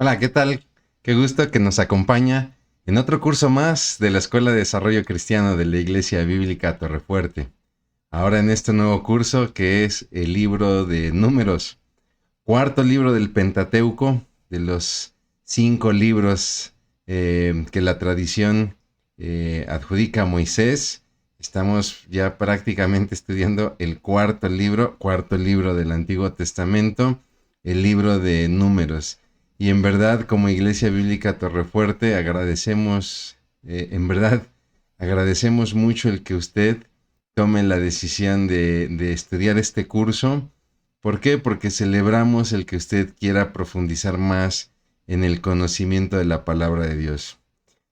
Hola, ¿qué tal? Qué gusto que nos acompaña en otro curso más de la Escuela de Desarrollo Cristiano de la Iglesia Bíblica Torrefuerte. Ahora en este nuevo curso que es el libro de Números, cuarto libro del Pentateuco, de los 5 libros que la tradición adjudica a Moisés. Estamos ya prácticamente estudiando el cuarto libro del Antiguo Testamento, el libro de Números. Y en verdad, como Iglesia Bíblica Torrefuerte, agradecemos mucho el que usted tome la decisión de estudiar este curso. ¿Por qué? Porque celebramos el que usted quiera profundizar más en el conocimiento de la palabra de Dios.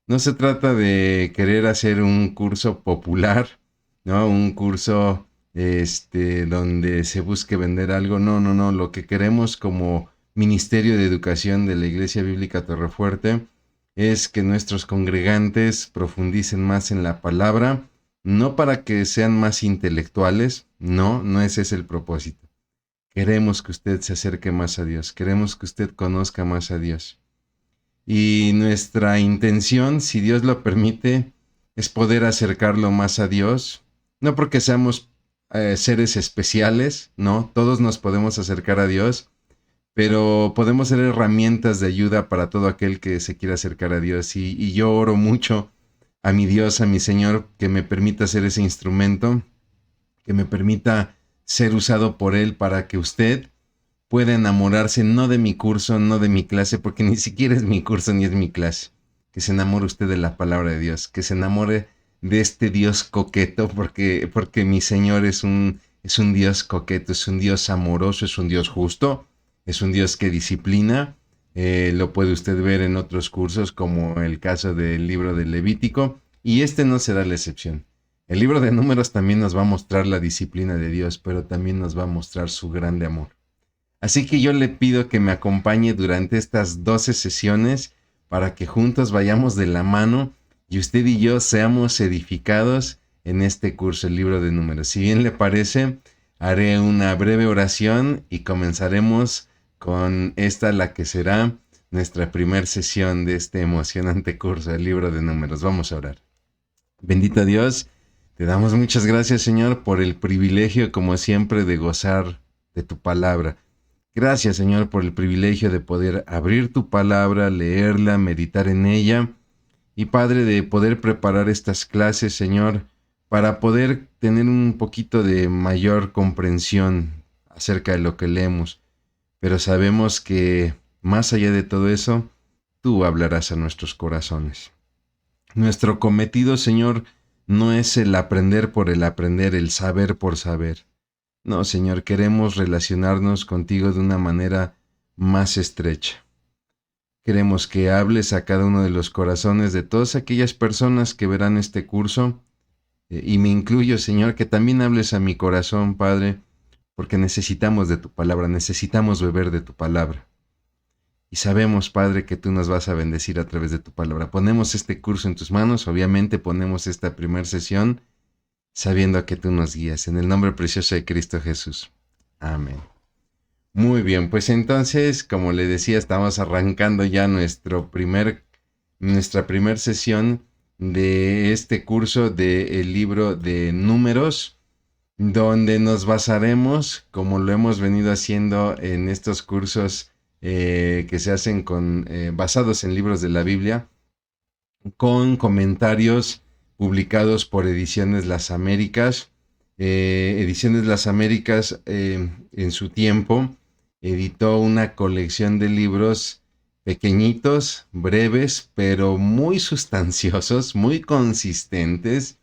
No se trata de querer hacer un curso popular, ¿no? Un curso donde se busque vender algo. No, no, no. Lo que queremos como Ministerio de Educación de la Iglesia Bíblica Torrefuerte es que nuestros congregantes profundicen más en la palabra, no para que sean más intelectuales, no, no ese es el propósito. Queremos que usted se acerque más a Dios, queremos que usted conozca más a Dios. Y nuestra intención, si Dios lo permite, es poder acercarlo más a Dios. No porque seamos seres especiales, no, todos nos podemos acercar a Dios, pero podemos ser herramientas de ayuda para todo aquel que se quiera acercar a Dios. Y yo oro mucho a mi Dios, a mi Señor, que me permita ser ese instrumento, que me permita ser usado por Él para que usted pueda enamorarse no de mi curso, no de mi clase, porque ni siquiera es mi curso ni es mi clase. Que se enamore usted de la palabra de Dios, que se enamore de este Dios coqueto, porque mi Señor es un Dios coqueto, es un Dios amoroso, es un Dios justo, es un Dios que disciplina. Lo puede usted ver en otros cursos, como el caso del libro del Levítico, y este no será la excepción. El libro de Números también nos va a mostrar la disciplina de Dios, pero también nos va a mostrar su grande amor. Así que yo le pido que me acompañe durante estas 12 sesiones para que juntos vayamos de la mano y usted y yo seamos edificados en este curso, el libro de Números. Si bien le parece, haré una breve oración y comenzaremos con esta, la que será nuestra primera sesión de este emocionante curso, el libro de Números. Vamos a orar. Bendito Dios, te damos muchas gracias, Señor, por el privilegio, como siempre, de gozar de tu palabra. Gracias, Señor, por el privilegio de poder abrir tu palabra, leerla, meditar en ella. Y Padre, de poder preparar estas clases, Señor, para poder tener un poquito de mayor comprensión acerca de lo que leemos. Pero sabemos que, más allá de todo eso, tú hablarás a nuestros corazones. Nuestro cometido, Señor, no es el aprender por el aprender, el saber por saber. No, Señor, queremos relacionarnos contigo de una manera más estrecha. Queremos que hables a cada uno de los corazones de todas aquellas personas que verán este curso, y me incluyo, Señor, que también hables a mi corazón, Padre, porque necesitamos de tu palabra, necesitamos beber de tu palabra. Y sabemos, Padre, que tú nos vas a bendecir a través de tu palabra. Ponemos este curso en tus manos, obviamente ponemos esta primera sesión sabiendo que tú nos guías. En el nombre precioso de Cristo Jesús. Amén. Muy bien, pues entonces, como le decía, estamos arrancando ya nuestra primer sesión de este curso del libro de Números, donde nos basaremos, como lo hemos venido haciendo en estos cursos que se hacen basados en libros de la Biblia, con comentarios publicados por Ediciones Las Américas. Ediciones Las Américas en su tiempo editó una colección de libros pequeñitos, breves, pero muy sustanciosos, muy consistentes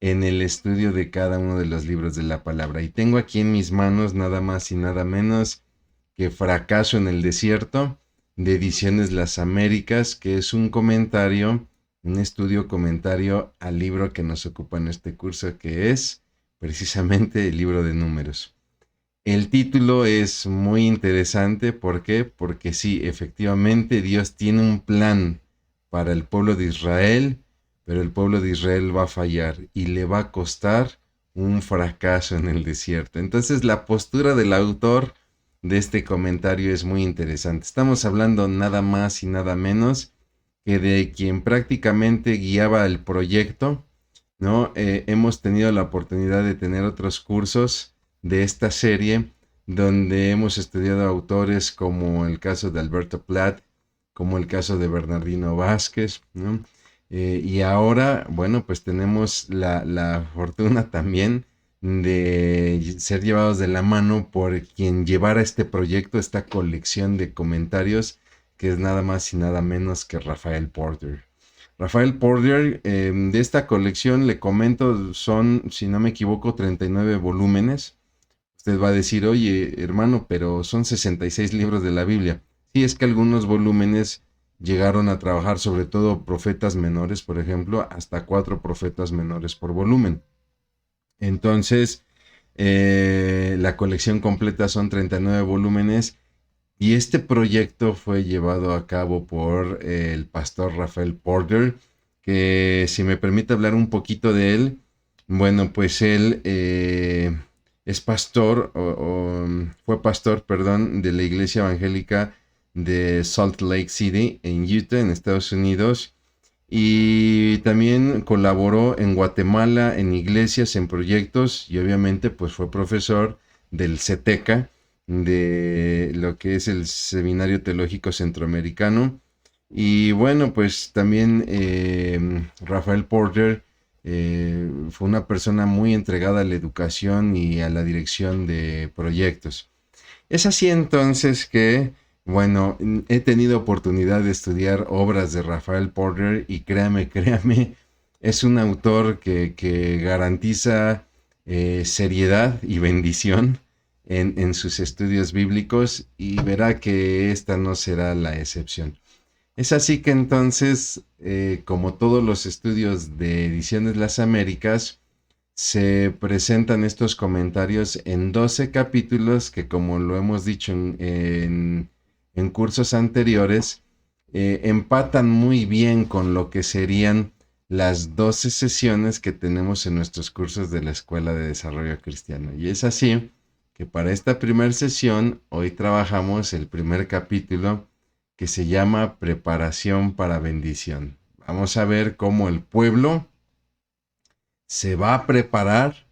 en el estudio de cada uno de los libros de la palabra. Y tengo aquí en mis manos nada más y nada menos que Fracaso en el Desierto, de Ediciones Las Américas, que es un estudio comentario al libro que nos ocupa en este curso, que es precisamente el libro de Números. El título es muy interesante, ¿por qué? Porque sí, efectivamente Dios tiene un plan para el pueblo de Israel, pero el pueblo de Israel va a fallar y le va a costar un fracaso en el desierto. Entonces la postura del autor de este comentario es muy interesante. Estamos hablando nada más y nada menos que de quien prácticamente guiaba el proyecto, ¿no? Hemos tenido la oportunidad de tener otros cursos de esta serie donde hemos estudiado autores como el caso de Alberto Platt, como el caso de Bernardino Vázquez, ¿no? Y ahora, bueno, pues tenemos la fortuna también de ser llevados de la mano por quien llevara este proyecto, esta colección de comentarios, que es nada más y nada menos que Rafael Porter. Rafael Porter, de esta colección, le comento, son, si no me equivoco, 39 volúmenes. Usted va a decir, oye, hermano, pero son 66 libros de la Biblia. Sí, es que algunos volúmenes llegaron a trabajar, sobre todo profetas menores, por ejemplo, hasta 4 profetas menores por volumen. Entonces, la colección completa son 39 volúmenes y este proyecto fue llevado a cabo por el pastor Rafael Porter, que si me permite hablar un poquito de él, bueno, pues él es pastor, fue pastor, perdón, de la iglesia evangélica de Salt Lake City en Utah, en Estados Unidos. Y también colaboró en Guatemala, en iglesias, en proyectos y obviamente pues fue profesor del CETECA, de lo que es el Seminario Teológico Centroamericano. Y bueno, pues también Rafael Porter fue una persona muy entregada a la educación y a la dirección de proyectos. Es así entonces que, bueno, he tenido oportunidad de estudiar obras de Rafael Porter y créame, es un autor que garantiza seriedad y bendición en sus estudios bíblicos y verá que esta no será la excepción. Es así que entonces, como todos los estudios de Ediciones Las Américas, se presentan estos comentarios en 12 capítulos que, como lo hemos dicho en cursos anteriores, empatan muy bien con lo que serían las 12 sesiones que tenemos en nuestros cursos de la Escuela de Desarrollo Cristiano. Y es así que para esta primera sesión, hoy trabajamos el primer capítulo que se llama Preparación para Bendición. Vamos a ver cómo el pueblo se va a preparar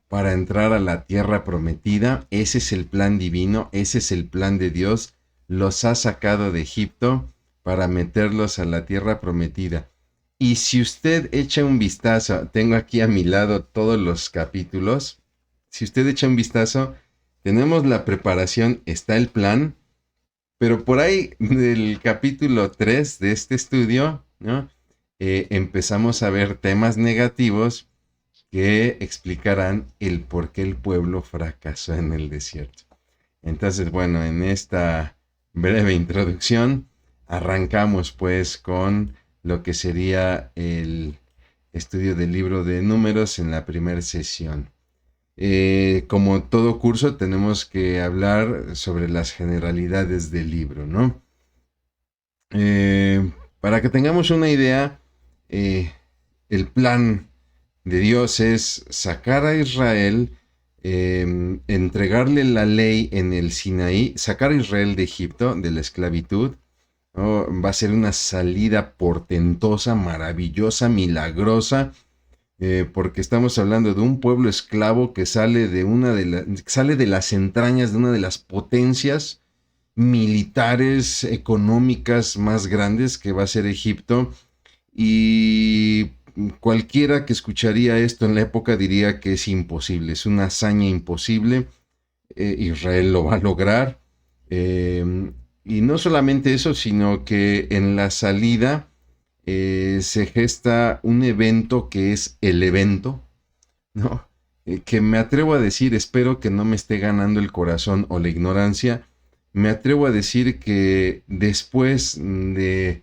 para entrar a la tierra prometida. Ese es el plan divino, ese es el plan de Dios. Los ha sacado de Egipto para meterlos a la tierra prometida. Y si usted echa un vistazo, tengo aquí a mi lado todos los capítulos. Si usted echa un vistazo, tenemos la preparación, está el plan, pero por ahí del capítulo 3 de este estudio, ¿no? Empezamos a ver temas negativos que explicarán el por qué el pueblo fracasó en el desierto. Entonces, bueno, en esta breve introducción arrancamos pues con lo que sería el estudio del libro de Números en la primera sesión. Como todo curso tenemos que hablar sobre las generalidades del libro, ¿no? Para que tengamos una idea, el plan de Dios es sacar a Israel, entregarle la ley en el Sinaí, sacar a Israel de Egipto, de la esclavitud, ¿no? Va a ser una salida portentosa, maravillosa, milagrosa, porque estamos hablando de un pueblo esclavo que sale sale de las entrañas de una de las potencias militares, económicas más grandes que va a ser Egipto, y cualquiera que escucharía esto en la época diría que es imposible, es una hazaña imposible. Israel lo va a lograr. Y no solamente eso, sino que en la salida se gesta un evento que es el evento, ¿no? Que me atrevo a decir, espero que no me esté ganando el corazón o la ignorancia, me atrevo a decir que después de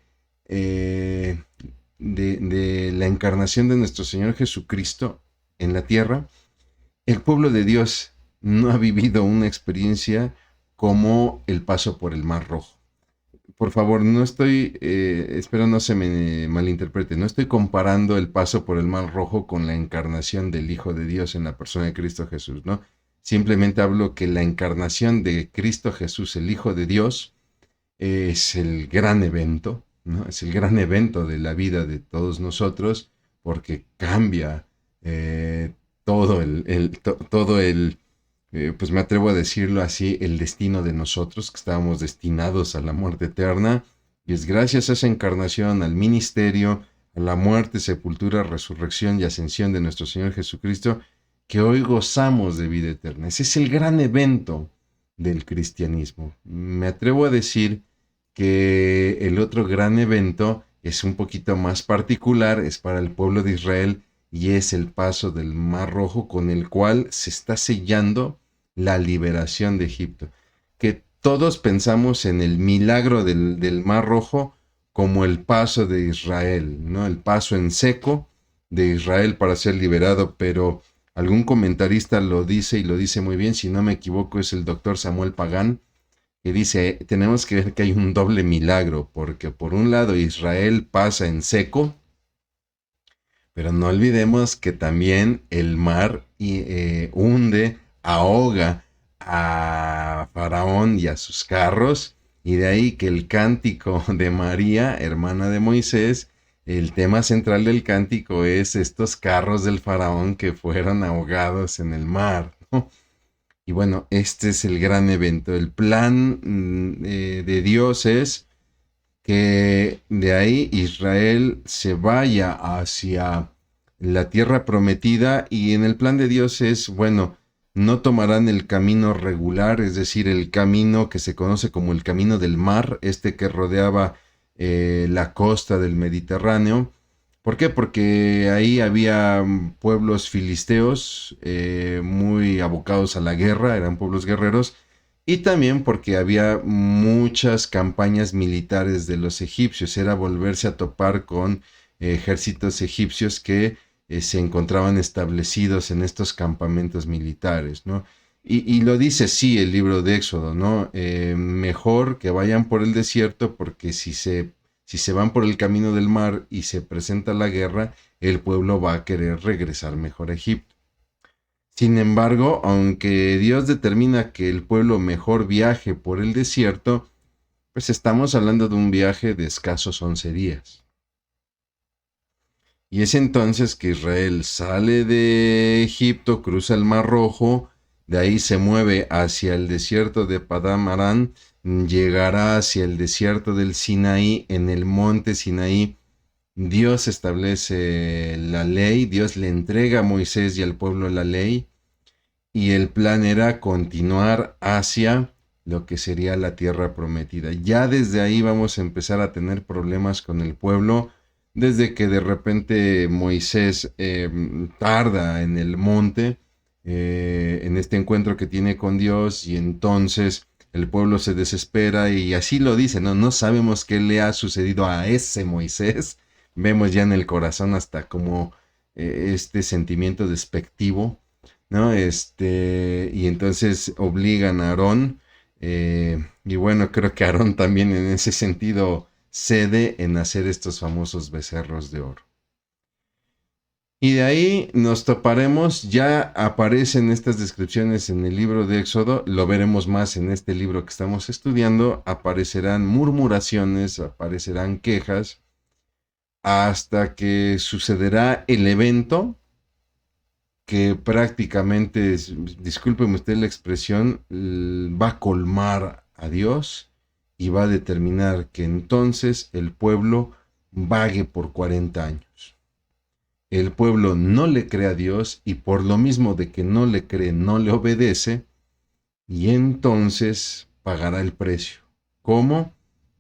la encarnación de nuestro Señor Jesucristo en la tierra, el pueblo de Dios no ha vivido una experiencia como el paso por el Mar Rojo. Por favor, no estoy, espero no se me malinterprete, no estoy comparando el paso por el Mar Rojo con la encarnación del Hijo de Dios en la persona de Cristo Jesús, ¿no? simplemente hablo que la encarnación de Cristo Jesús, el Hijo de Dios, es el gran evento, ¿no? Es el gran evento de la vida de todos nosotros, porque cambia eh, todo el pues me atrevo a decirlo así, el destino de nosotros, que estábamos destinados a la muerte eterna, y es gracias a esa encarnación, al ministerio, a la muerte, sepultura, resurrección y ascensión de nuestro Señor Jesucristo, que hoy gozamos de vida eterna. Ese es el gran evento del cristianismo. Me atrevo a decir que el otro gran evento es un poquito más particular, es para el pueblo de Israel, y es el paso del Mar Rojo, con el cual se está sellando la liberación de Egipto. Que todos pensamos en el milagro del Mar Rojo como el paso de Israel, ¿no? El paso en seco de Israel para ser liberado, pero algún comentarista lo dice y lo dice muy bien, si no me equivoco es el doctor Samuel Pagán, que dice, tenemos que ver que hay un doble milagro, porque por un lado Israel pasa en seco, pero no olvidemos que también el mar hunde, ahoga a Faraón y a sus carros, y de ahí que el cántico de María, hermana de Moisés, el tema central del cántico es estos carros del Faraón que fueron ahogados en el mar, ¿no? Y bueno, este es el gran evento. El plan de Dios es que de ahí Israel se vaya hacia la tierra prometida, y en el plan de Dios es, bueno, no tomarán el camino regular, es decir, el camino que se conoce como el camino del mar, este que rodeaba la costa del Mediterráneo. ¿Por qué? Porque ahí había pueblos filisteos muy abocados a la guerra, eran pueblos guerreros, y también porque había muchas campañas militares de los egipcios, era volverse a topar con ejércitos egipcios que se encontraban establecidos en estos campamentos militares, ¿no? Y lo dice sí el libro de Éxodo, ¿no? Mejor que vayan por el desierto, porque si se van por el camino del mar y se presenta la guerra, el pueblo va a querer regresar mejor a Egipto. Sin embargo, aunque Dios determina que el pueblo mejor viaje por el desierto, pues estamos hablando de un viaje de escasos 11 días. Y es entonces que Israel sale de Egipto, cruza el Mar Rojo, de ahí se mueve hacia el desierto de Padam Arán, llegará hacia el desierto del Sinaí. En el monte Sinaí Dios establece la ley, Dios le entrega a Moisés y al pueblo la ley, y el plan era continuar hacia lo que sería la tierra prometida. Ya desde ahí vamos a empezar a tener problemas con el pueblo, desde que de repente Moisés tarda en el monte, en este encuentro que tiene con Dios, y entonces el pueblo se desespera, y así lo dice, ¿no? No sabemos qué le ha sucedido a ese Moisés. Vemos ya en el corazón hasta como este sentimiento despectivo, ¿no? Y entonces obligan a Aarón, y bueno, creo que Aarón también en ese sentido cede en hacer estos famosos becerros de oro. Y de ahí nos toparemos, ya aparecen estas descripciones en el libro de Éxodo, lo veremos más en este libro que estamos estudiando, aparecerán murmuraciones, aparecerán quejas, hasta que sucederá el evento que prácticamente, discúlpeme usted la expresión, va a colmar a Dios y va a determinar que entonces el pueblo vague por 40 años. El pueblo no le cree a Dios, y por lo mismo de que no le cree, no le obedece, y entonces pagará el precio. ¿Cómo?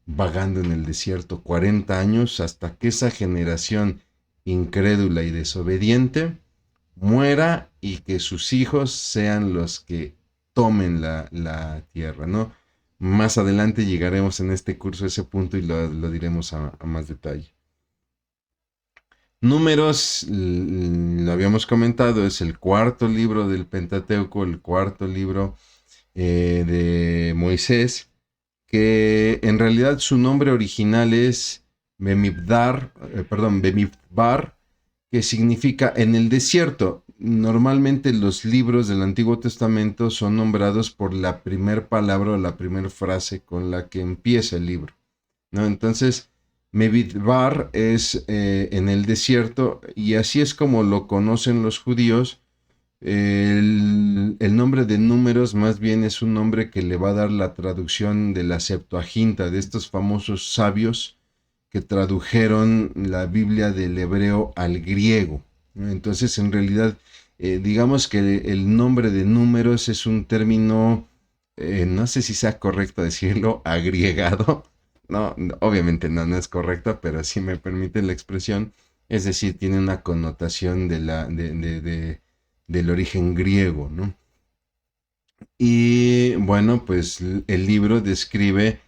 Vagando en el desierto 40 años, hasta que esa generación incrédula y desobediente muera, y que sus hijos sean los que tomen la tierra, ¿no? Más adelante llegaremos en este curso a ese punto y lo diremos a más detalle. Números, lo habíamos comentado, es el cuarto libro del Pentateuco, el cuarto libro de Moisés, que en realidad su nombre original es Bemidbar, que significa en el desierto. normalmente los libros del Antiguo Testamento son nombrados por la primer palabra o la primera frase con la que empieza el libro, ¿no? Entonces, Mebidbar es en el desierto, y así es como lo conocen los judíos. El nombre de Números más bien es un nombre que le va a dar la traducción de la Septuaginta, de estos famosos sabios que tradujeron la Biblia del hebreo al griego. Entonces, en realidad, digamos que el nombre de Números es un término, no sé si sea correcto decirlo, agriegado. No, obviamente no es correcto, pero si me permite la expresión, es decir, tiene una connotación del origen griego, ¿no? Y bueno, pues el libro describe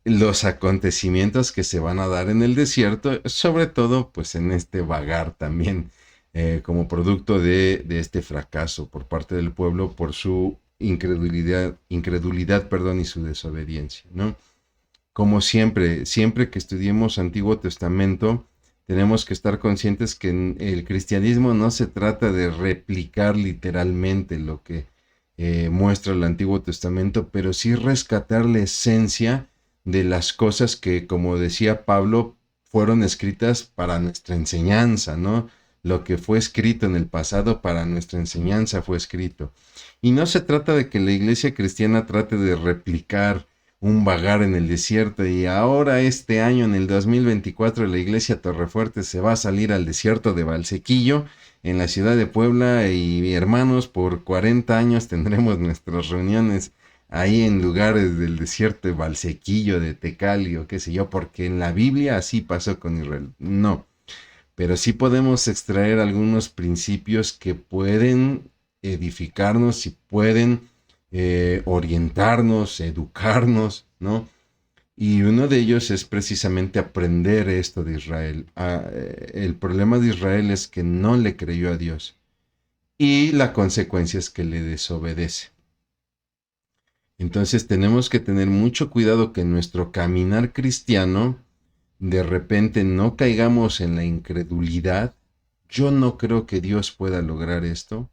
los acontecimientos que se van a dar en el desierto, sobre todo pues en este vagar también, como producto de este fracaso por parte del pueblo por su incredulidad, perdón, y su desobediencia, ¿no? Como siempre, siempre que estudiemos Antiguo Testamento, tenemos que estar conscientes que en el cristianismo no se trata de replicar literalmente lo que muestra el Antiguo Testamento, pero sí rescatar la esencia de las cosas que, como decía Pablo, fueron escritas para nuestra enseñanza, ¿no? Lo que fue escrito en el pasado para nuestra enseñanza fue escrito. Y no se trata de que la iglesia cristiana trate de replicar un vagar en el desierto, y ahora este año, en el 2024, la iglesia Torrefuerte se va a salir al desierto de Valsequillo, en la ciudad de Puebla, y hermanos, por 40 años tendremos nuestras reuniones ahí en lugares del desierto de Valsequillo, de Tecali o qué sé yo, porque en la Biblia así pasó con Israel. No, pero sí podemos extraer algunos principios que pueden edificarnos y pueden orientarnos, educarnos, ¿no? Y uno de ellos es precisamente aprender esto de Israel. El problema de Israel es que no le creyó a Dios, y la consecuencia es que le desobedece. Entonces tenemos que tener mucho cuidado que en nuestro caminar cristiano de repente no caigamos en la incredulidad. Yo no creo que Dios pueda lograr esto.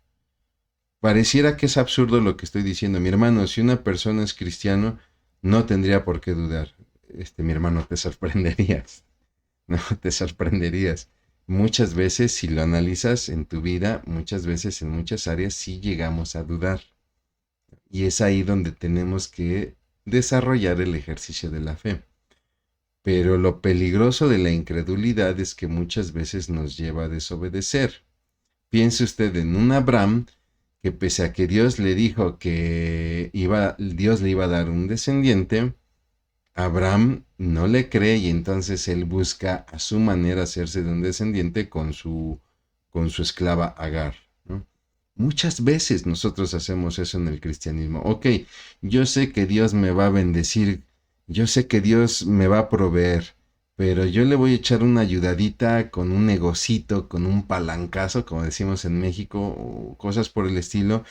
Pareciera que es absurdo lo que estoy diciendo. Mi hermano, si una persona es cristiano, no tendría por qué dudar. Mi hermano, te sorprenderías. No, te sorprenderías. Muchas veces, si lo analizas en tu vida, muchas veces en muchas áreas sí llegamos a dudar. Y es ahí donde tenemos que desarrollar el ejercicio de la fe. Pero lo peligroso de la incredulidad es que muchas veces nos lleva a desobedecer. Piense usted en un Abraham que, pese a que Dios le dijo que Dios le iba a dar un descendiente, Abraham no le cree, y entonces él busca a su manera hacerse de un descendiente con su esclava Agar, ¿no? Muchas veces nosotros hacemos eso en el cristianismo. Ok, yo sé que Dios me va a bendecir, yo sé que Dios me va a proveer, pero yo le voy a echar una ayudadita con un negocito, con un palancazo, como decimos en México, o cosas por el estilo,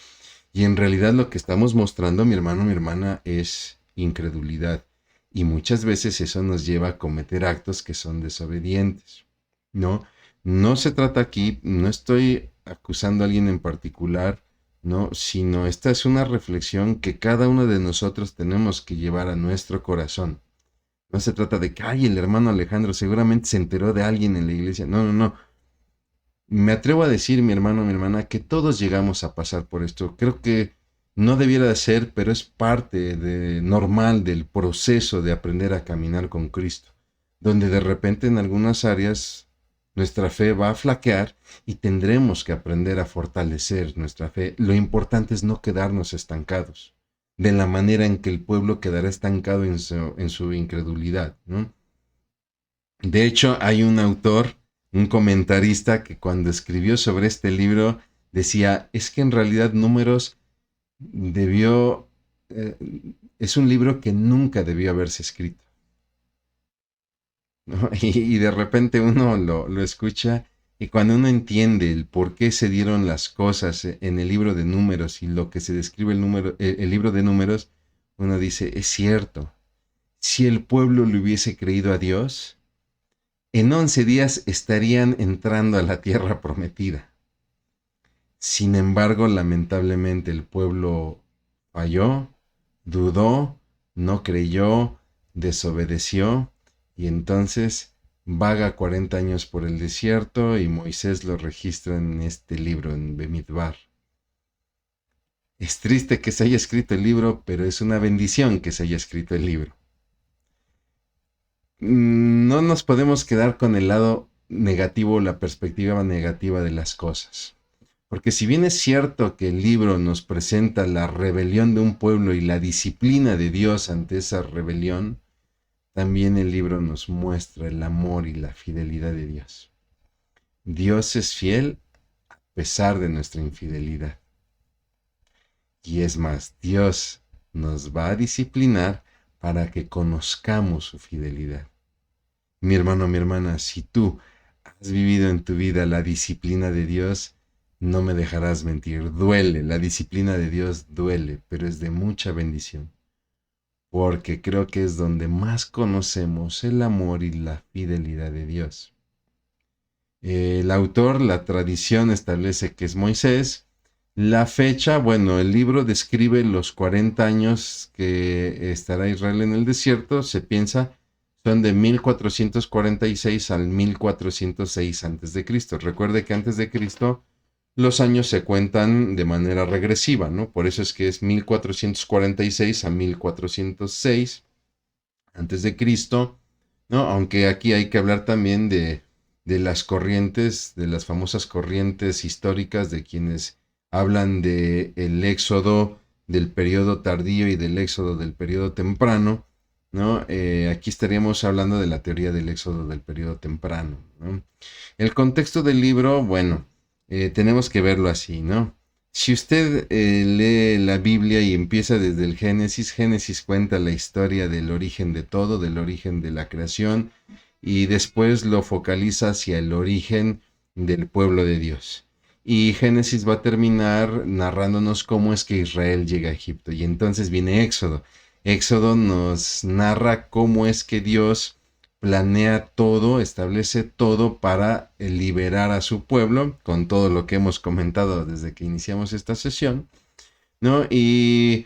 y en realidad lo que estamos mostrando, mi hermano, mi hermana, es incredulidad. Y muchas veces eso nos lleva a cometer actos que son desobedientes, ¿no? No se trata aquí, no estoy acusando a alguien en particular, ¿no? Sino esta es una reflexión que cada uno de nosotros tenemos que llevar a nuestro corazón. No se trata de que, ay, el hermano Alejandro seguramente se enteró de alguien en la iglesia. No, no, no. Me atrevo a decir, mi hermano, mi hermana, que todos llegamos a pasar por esto. Creo que no debiera de ser, pero es parte normal del proceso de aprender a caminar con Cristo, donde de repente en algunas áreas nuestra fe va a flaquear y tendremos que aprender a fortalecer nuestra fe. Lo importante es no quedarnos estancados, de la manera en que el pueblo quedará estancado en su incredulidad, ¿no? De hecho, hay un autor, un comentarista, que cuando escribió sobre este libro decía, es que en realidad Números debió, eh, es un libro que nunca debió haberse escrito, ¿no? Y de repente uno lo escucha, y cuando uno entiende el por qué se dieron las cosas en el libro de Números y lo que se describe el libro de Números, uno dice, es cierto, si el pueblo le hubiese creído a Dios, en 11 días estarían entrando a la tierra prometida. Sin embargo, lamentablemente el pueblo falló, dudó, no creyó, desobedeció y entonces vaga 40 años por el desierto y Moisés lo registra en este libro, en Bemidbar. Es triste que se haya escrito el libro, pero es una bendición que se haya escrito el libro. No nos podemos quedar con el lado negativo, la perspectiva negativa de las cosas. Porque si bien es cierto que el libro nos presenta la rebelión de un pueblo y la disciplina de Dios ante esa rebelión, también el libro nos muestra el amor y la fidelidad de Dios. Dios es fiel a pesar de nuestra infidelidad. Y es más, Dios nos va a disciplinar para que conozcamos su fidelidad. Mi hermano, mi hermana, si tú has vivido en tu vida la disciplina de Dios, no me dejarás mentir. Duele, la disciplina de Dios duele, pero es de mucha bendición. Porque creo que es donde más conocemos el amor y la fidelidad de Dios. El autor, la tradición establece que es Moisés. La fecha, bueno, el libro describe los 40 años que estará Israel en el desierto. Se piensa son de 1446 al 1406 a.C. Recuerde que antes de Cristo los años se cuentan de manera regresiva, ¿no? Por eso es que es 1446 a 1406 antes de Cristo, ¿no? Aunque aquí hay que hablar también de las corrientes, de las famosas corrientes históricas de quienes hablan de el éxodo del periodo tardío y del éxodo del periodo temprano, ¿no? Aquí estaríamos hablando de la teoría del éxodo del periodo temprano, ¿no? El contexto del libro, bueno, tenemos que verlo así, ¿no? Si usted lee la Biblia y empieza desde el Génesis, Génesis cuenta la historia del origen de todo, del origen de la creación, y después lo focaliza hacia el origen del pueblo de Dios. Y Génesis va a terminar narrándonos cómo es que Israel llega a Egipto. Y entonces viene Éxodo. Éxodo nos narra cómo es que Dios planea todo, establece todo para liberar a su pueblo, con todo lo que hemos comentado desde que iniciamos esta sesión, ¿no? Y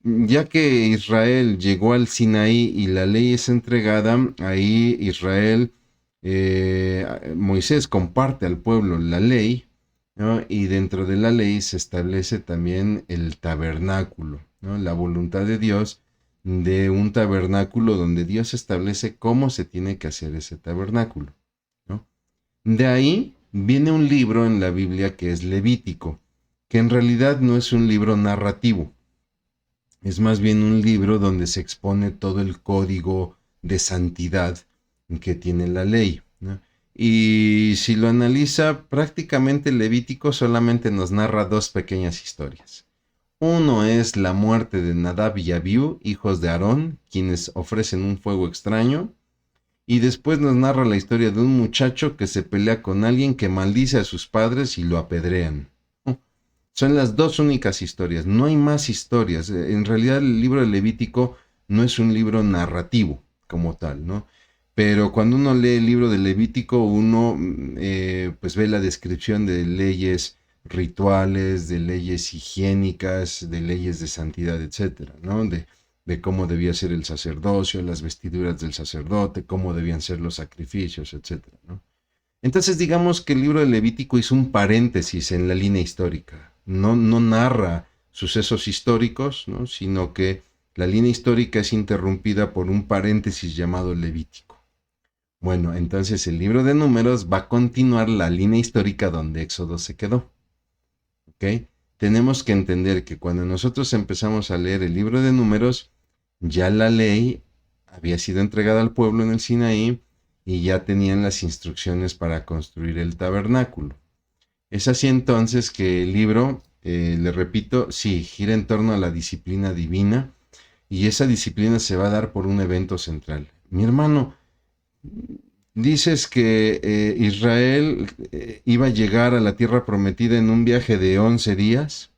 ya que Israel llegó al Sinaí y la ley es entregada, ahí Israel, Moisés comparte al pueblo la ley, ¿no? Y dentro de la ley se establece también el tabernáculo, ¿no? La voluntad de Dios de un tabernáculo donde Dios establece cómo se tiene que hacer ese tabernáculo, ¿no? De ahí viene un libro en la Biblia que es Levítico, que en realidad no es un libro narrativo, es más bien un libro donde se expone todo el código de santidad que tiene la ley, ¿no? Y si lo analiza, prácticamente Levítico solamente nos narra dos pequeñas historias. Uno es la muerte de Nadab y Abiú, hijos de Aarón, quienes ofrecen un fuego extraño. Y después nos narra la historia de un muchacho que se pelea con alguien que maldice a sus padres y lo apedrean. Son las dos únicas historias, no hay más historias. En realidad el libro de Levítico no es un libro narrativo como tal, ¿no? Pero cuando uno lee el libro de Levítico, uno pues ve la descripción de leyes rituales, de leyes higiénicas, de leyes de santidad, etcétera, ¿no? De cómo debía ser el sacerdocio, las vestiduras del sacerdote, cómo debían ser los sacrificios, etcétera, ¿no? Entonces digamos que el libro de Levítico hizo un paréntesis en la línea histórica. No narra sucesos históricos, ¿no? Sino que la línea histórica es interrumpida por un paréntesis llamado Levítico. Bueno, entonces el libro de Números va a continuar la línea histórica donde Éxodo se quedó. ¿Ok? Tenemos que entender que cuando nosotros empezamos a leer el libro de Números, ya la ley había sido entregada al pueblo en el Sinaí y ya tenían las instrucciones para construir el tabernáculo. Es así entonces que el libro, le repito, sí, gira en torno a la disciplina divina y esa disciplina se va a dar por un evento central. Mi hermano, dices que Israel iba a llegar a la tierra prometida en un viaje de 11 días,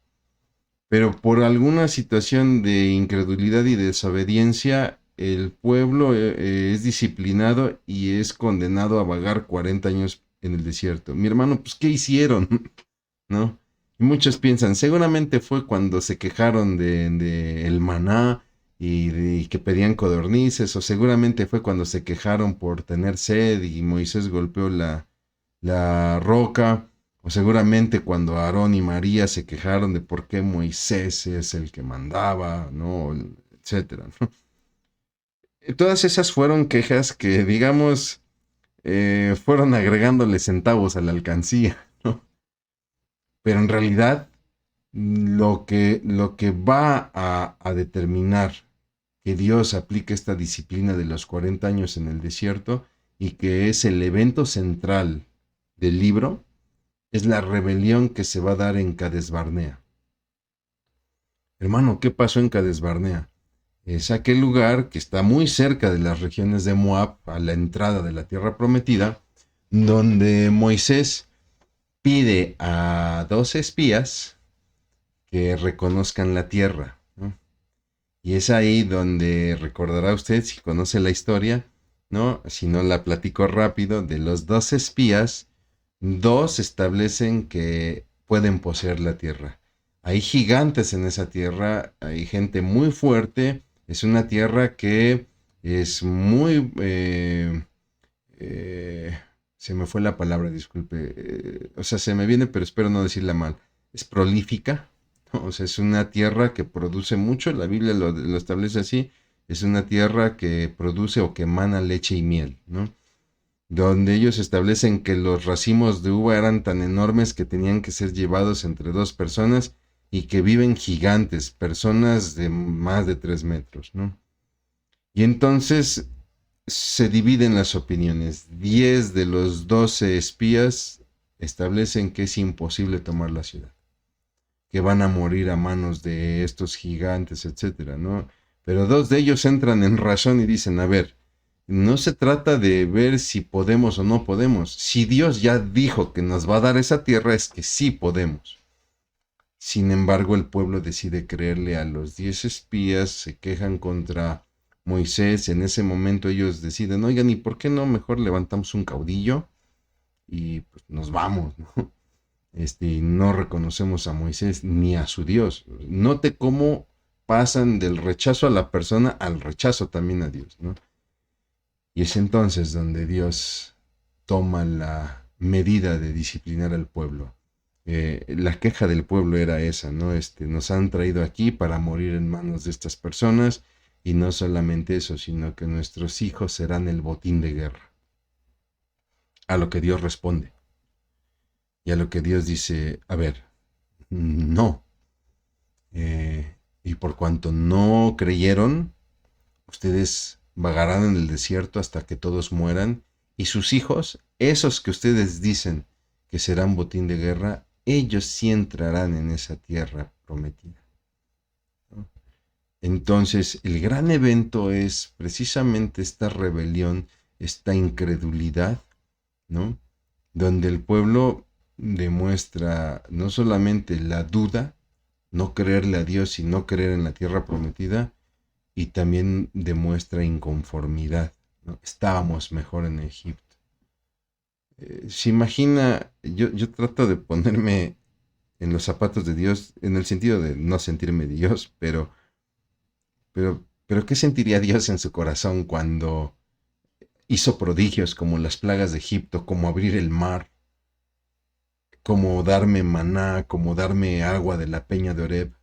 pero por alguna situación de incredulidad y desobediencia, el pueblo es disciplinado y es condenado a vagar 40 años en el desierto. Mi hermano, pues, ¿qué hicieron? ¿No? Y muchos piensan, seguramente fue cuando se quejaron de el maná y que pedían codornices, o seguramente fue cuando se quejaron por tener sed y Moisés golpeó la roca, o seguramente cuando Aarón y María se quejaron de por qué Moisés es el que mandaba, ¿no? Etcétera, ¿no? Todas esas fueron quejas que, digamos, fueron agregándole centavos a la alcancía, ¿no? Pero en realidad lo que va a determinar que Dios aplique esta disciplina de los 40 años en el desierto y que es el evento central del libro, es la rebelión que se va a dar en Cades Barnea. Hermano, ¿qué pasó en Cades Barnea? Es aquel lugar que está muy cerca de las regiones de Moab, a la entrada de la tierra prometida, donde Moisés pide a 12 espías que reconozcan la tierra, ¿no? Y es ahí donde recordará usted, si conoce la historia, ¿no? Si no la platico rápido, de los 12 espías, dos establecen que pueden poseer la tierra. Hay gigantes en esa tierra, hay gente muy fuerte, es una tierra que es muy... eh, se me fue la palabra, disculpe. O sea, se me viene, pero espero no decirla mal. Es prolífica, ¿no? O sea, es una tierra que produce mucho, la Biblia lo establece así, es una tierra que produce o que emana leche y miel, ¿no? Donde ellos establecen que los racimos de uva eran tan enormes que tenían que ser llevados entre dos personas y que viven gigantes, personas de más de 3 metros, ¿no? Y entonces se dividen las opiniones. 10 de los 12 espías establecen que es imposible tomar la ciudad, que van a morir a manos de estos gigantes, etcétera, ¿no? Pero dos de ellos entran en razón y dicen, a ver, no se trata de ver si podemos o no podemos. Si Dios ya dijo que nos va a dar esa tierra, es que sí podemos. Sin embargo, el pueblo decide creerle a los 10 espías, se quejan contra Moisés. En ese momento ellos deciden, oigan, ¿y por qué no mejor levantamos un caudillo y pues, nos vamos, ¿no? No reconocemos a Moisés ni a su Dios. Note cómo pasan del rechazo a la persona al rechazo también a Dios, ¿no? Y es entonces donde Dios toma la medida de disciplinar al pueblo. La queja del pueblo era esa, ¿no? Nos han traído aquí para morir en manos de estas personas y no solamente eso, sino que nuestros hijos serán el botín de guerra. A lo que Dios responde. Y a lo que Dios dice, a ver, no. Y por cuanto no creyeron, ustedes vagarán en el desierto hasta que todos mueran y sus hijos, esos que ustedes dicen que serán botín de guerra, ellos sí entrarán en esa tierra prometida, ¿no? Entonces, el gran evento es precisamente esta rebelión, esta incredulidad, ¿no? Donde el pueblo demuestra no solamente la duda, no creerle a Dios y no creer en la tierra prometida, y también demuestra inconformidad, ¿no? Estábamos mejor en Egipto. Se imagina, yo trato de ponerme en los zapatos de Dios, en el sentido de no sentirme Dios, pero ¿qué sentiría Dios en su corazón cuando hizo prodigios como las plagas de Egipto, como abrir el mar, como darme maná, como darme agua de la peña de Oreb?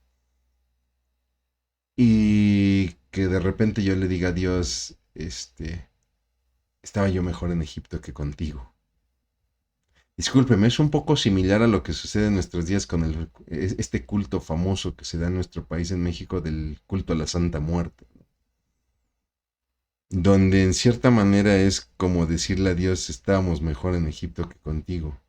Y que de repente yo le diga a Dios, estaba yo mejor en Egipto que contigo. Discúlpeme, es un poco similar a lo que sucede en nuestros días con este culto famoso que se da en nuestro país, en México, del culto a la Santa Muerte, donde en cierta manera es como decirle a Dios, estábamos mejor en Egipto que contigo,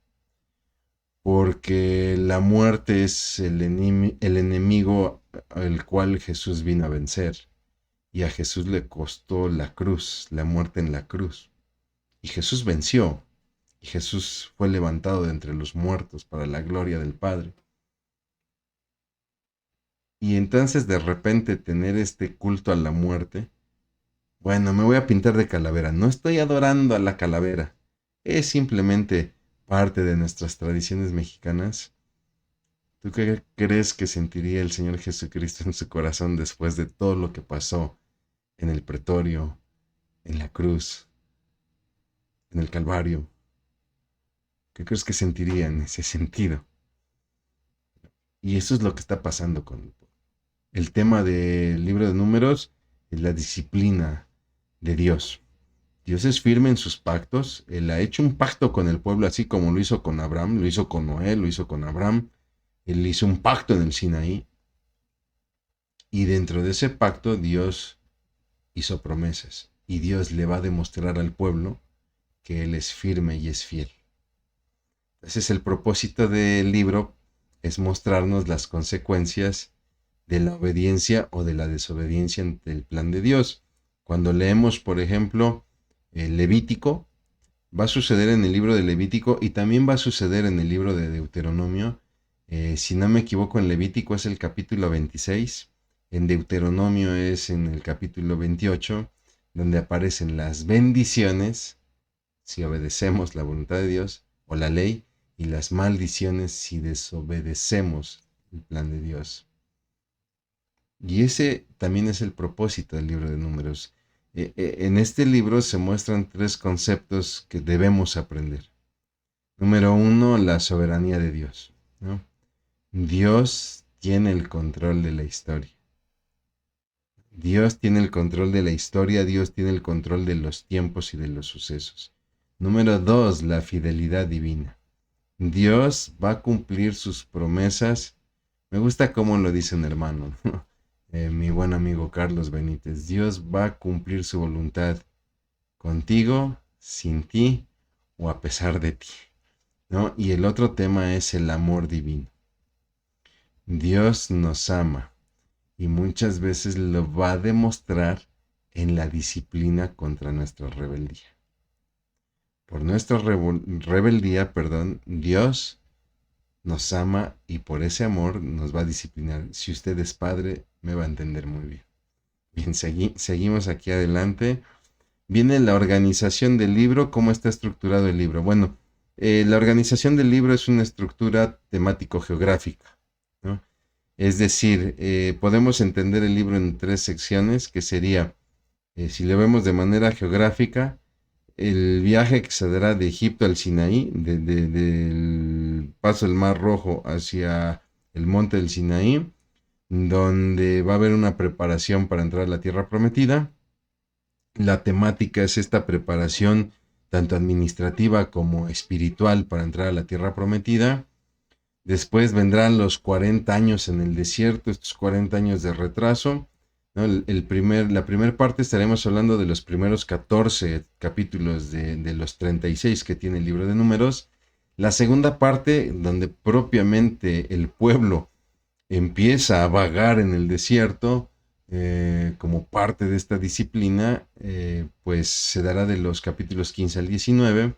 porque la muerte es el enemigo al cual Jesús vino a vencer, y a Jesús le costó la cruz, la muerte en la cruz, y Jesús venció. Y Jesús fue levantado de entre los muertos para la gloria del Padre. Y entonces de repente tener este culto a la muerte, bueno, me voy a pintar de calavera. No estoy adorando a la calavera. Es simplemente parte de nuestras tradiciones mexicanas. ¿Tú qué crees que sentiría el Señor Jesucristo en su corazón después de todo lo que pasó en el pretorio, en la cruz, en el Calvario? ¿Qué crees que sentiría en ese sentido? Y eso es lo que está pasando con el tema del libro de Números, es la disciplina de Dios. Dios es firme en sus pactos. Él ha hecho un pacto con el pueblo, así como lo hizo con Abraham, lo hizo con Noé, lo hizo con Abraham. Él hizo un pacto en el Sinaí. Y dentro de ese pacto Dios hizo promesas. Y Dios le va a demostrar al pueblo que Él es firme y es fiel. Ese es el propósito del libro, es mostrarnos las consecuencias de la obediencia o de la desobediencia ante el plan de Dios. Cuando leemos, por ejemplo, el Levítico, va a suceder en el libro de Levítico y también va a suceder en el libro de Deuteronomio. Si no me equivoco, en Levítico es el capítulo 26, en Deuteronomio es en el capítulo 28, donde aparecen las bendiciones, si obedecemos la voluntad de Dios o la ley, y las maldiciones si desobedecemos el plan de Dios. Y ese también es el propósito del libro de Números. En este libro se muestran tres conceptos que debemos aprender. Número uno, la soberanía de Dios, ¿no? Dios tiene el control de la historia. Dios tiene el control de la historia, Dios tiene el control de los tiempos y de los sucesos. Número dos, la fidelidad divina. Dios va a cumplir sus promesas. Me gusta cómo lo dice un hermano, mi buen amigo Carlos Benítez. Dios va a cumplir su voluntad contigo, sin ti o a pesar de ti, ¿no? Y el otro tema es el amor divino. Dios nos ama y muchas veces lo va a demostrar en la disciplina contra nuestra rebeldía. Por nuestra rebeldía, Dios nos ama y por ese amor nos va a disciplinar. Si usted es padre, me va a entender muy bien. Bien, seguimos aquí adelante. Viene la organización del libro. ¿Cómo está estructurado el libro? Bueno, la organización del libro es una estructura temático-geográfica, ¿no? Es decir, podemos entender el libro en tres secciones, que sería, si lo vemos de manera geográfica, el viaje que se dará de Egipto al Sinaí, del paso del Mar Rojo hacia el monte del Sinaí, donde va a haber una preparación para entrar a la tierra prometida. La temática es esta preparación tanto administrativa como espiritual para entrar a la tierra prometida. Después vendrán los 40 años en el desierto, estos 40 años de retraso, ¿no? La primera parte estaremos hablando de los primeros 14 capítulos de los 36 que tiene el libro de Números. La segunda parte, donde propiamente el pueblo empieza a vagar en el desierto, como parte de esta disciplina, pues se dará de los capítulos 15 al 19.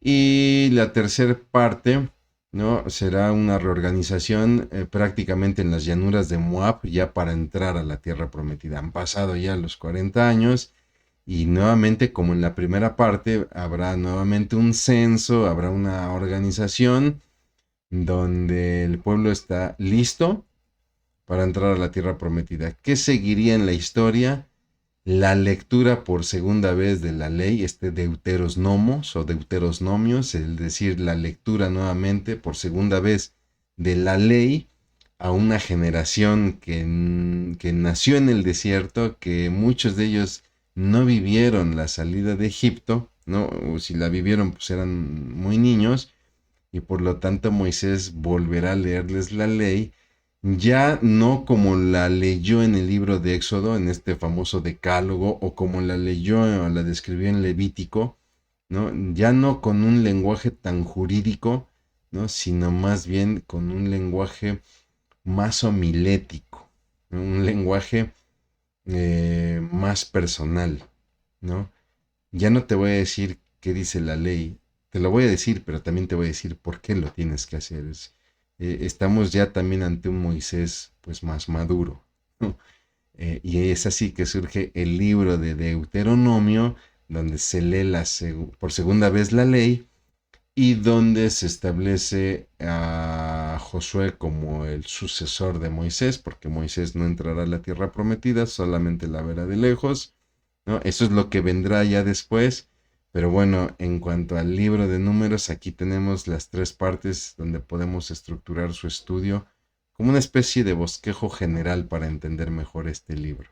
Y la tercera parte, ¿no? Será una reorganización prácticamente en las llanuras de Moab, ya para entrar a la tierra prometida. Han pasado ya los 40 años y nuevamente, como en la primera parte, habrá nuevamente un censo, habrá una organización donde el pueblo está listo para entrar a la tierra prometida. ¿Qué seguiría en la historia? La lectura por segunda vez de la ley, Deuteros Nomos o Deuteros Nomios, es decir, la lectura nuevamente por segunda vez de la ley a una generación que nació en el desierto, que muchos de ellos no vivieron la salida de Egipto, ¿no? O si la vivieron, pues eran muy niños, y por lo tanto Moisés volverá a leerles la ley, ya no como la leyó en el libro de Éxodo, en este famoso decálogo, o como la leyó o la describió en Levítico, ¿no? Ya no con un lenguaje tan jurídico, ¿no? Sino más bien con un lenguaje más homilético, ¿no? Un lenguaje más personal, ¿no? Ya no te voy a decir qué dice la ley, te lo voy a decir, pero también te voy a decir por qué lo tienes que hacer. Estamos ya también ante un Moisés pues más maduro, ¿no? Y es así que surge el libro de Deuteronomio, donde se lee por segunda vez la ley y donde se establece a Josué como el sucesor de Moisés, porque Moisés no entrará a la tierra prometida, solamente la verá de lejos, ¿no? Eso es lo que vendrá ya después. Pero bueno, en cuanto al libro de Números, aquí tenemos las tres partes donde podemos estructurar su estudio como una especie de bosquejo general para entender mejor este libro.